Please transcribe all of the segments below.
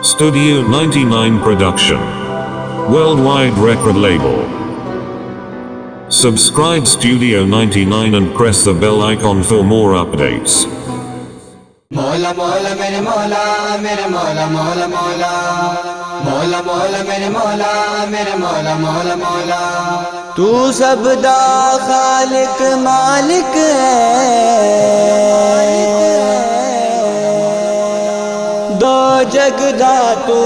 Studio 99 Production. Worldwide record label. Subscribe Studio 99 and press the bell icon for more updates. مولا مولا میرے مولا میرے مولا مولا مولا مولا مولا میرے مولا میرے مولا مولا مولا تو سب دا خالق مالک ہے دو جگ دا تو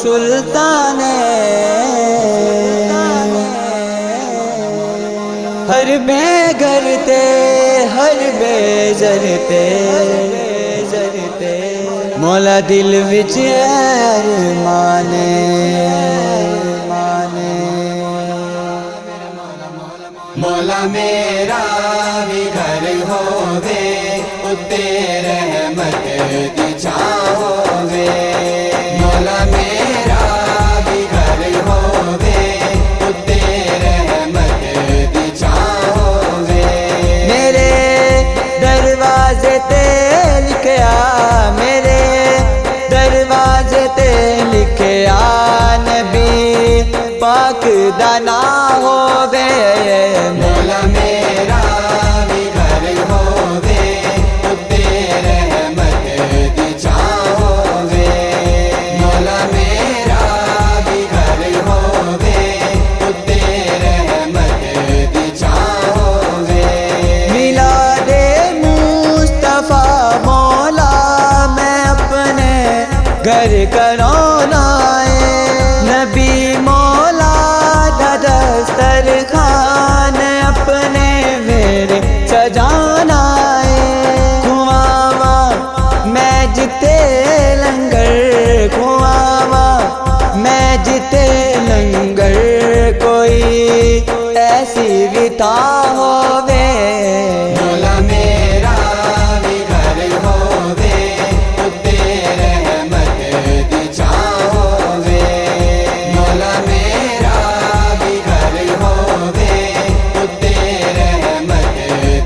سلطان ہے ہر بے گھر تے ہر بے زر تے مولا دل وچ ارمان مولا میرا بھی گھر ہووے اتے رحمت دی چھاں ہووے مولا میرا بھی گھر ہووے اتے رحمت دی چھاں ہووے میرے دروازے تے لکھیا میرے دروازے تے لکھیا نبی پاک دا نام ہووے مولا میرا بھی گھر ہووے اتے رحمت دی چھاں ہووے مولا میرا بھی گھر ہووے اتے رحمت دی چھاں ہووے میلاد مصطفیٰ مولا میں اپنے گھر کروں لائے نبی مولا دا دسترخوان اپنے میرے سجانا ہے کھواوا میں جتے لنگر کھواوا میں جتے لنگر کوئی ایسی بھی تا ہووے مولا میرا بھی گھر ہووے اتے رحمت دی چھاں ہووے مولا میرا بھی گھر ہووے اتے رحمت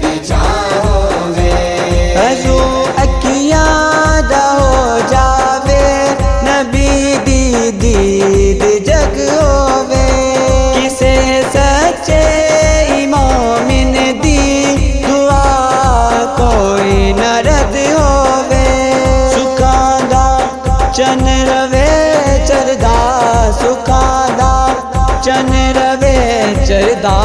دی چھاں ہووے حضو اکیاں دا ہو جاوے نبی دی دید جگ ہووے کسے سچے امامن دی دعا کوئی نہ رد ہووے سکھاں دا چن روے چردا سکھاں دا چن روے چردا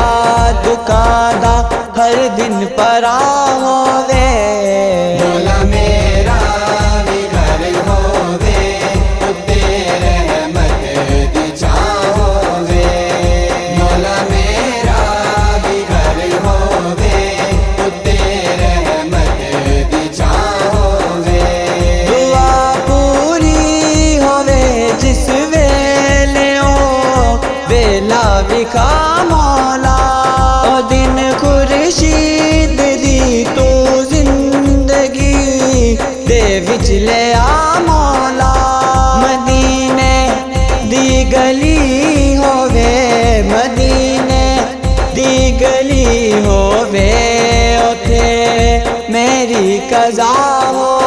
دکھاں دا ہر دن پرا ہووے مولا میرا بھی گھر ہووے اتے رحمت دی چھاں ہووے مولا میرا بھی گھر ہووے اتے رحمت دی چھاں ہووے دعا پوری ہووے جس ویلے ہو ویلا وکھا مولا او دن خورشید دی تو زندگی دے وچ لے آ مولا مدینے دی گلی ہووے مدینے دی گلی ہووے اوتھے میری قضا ہو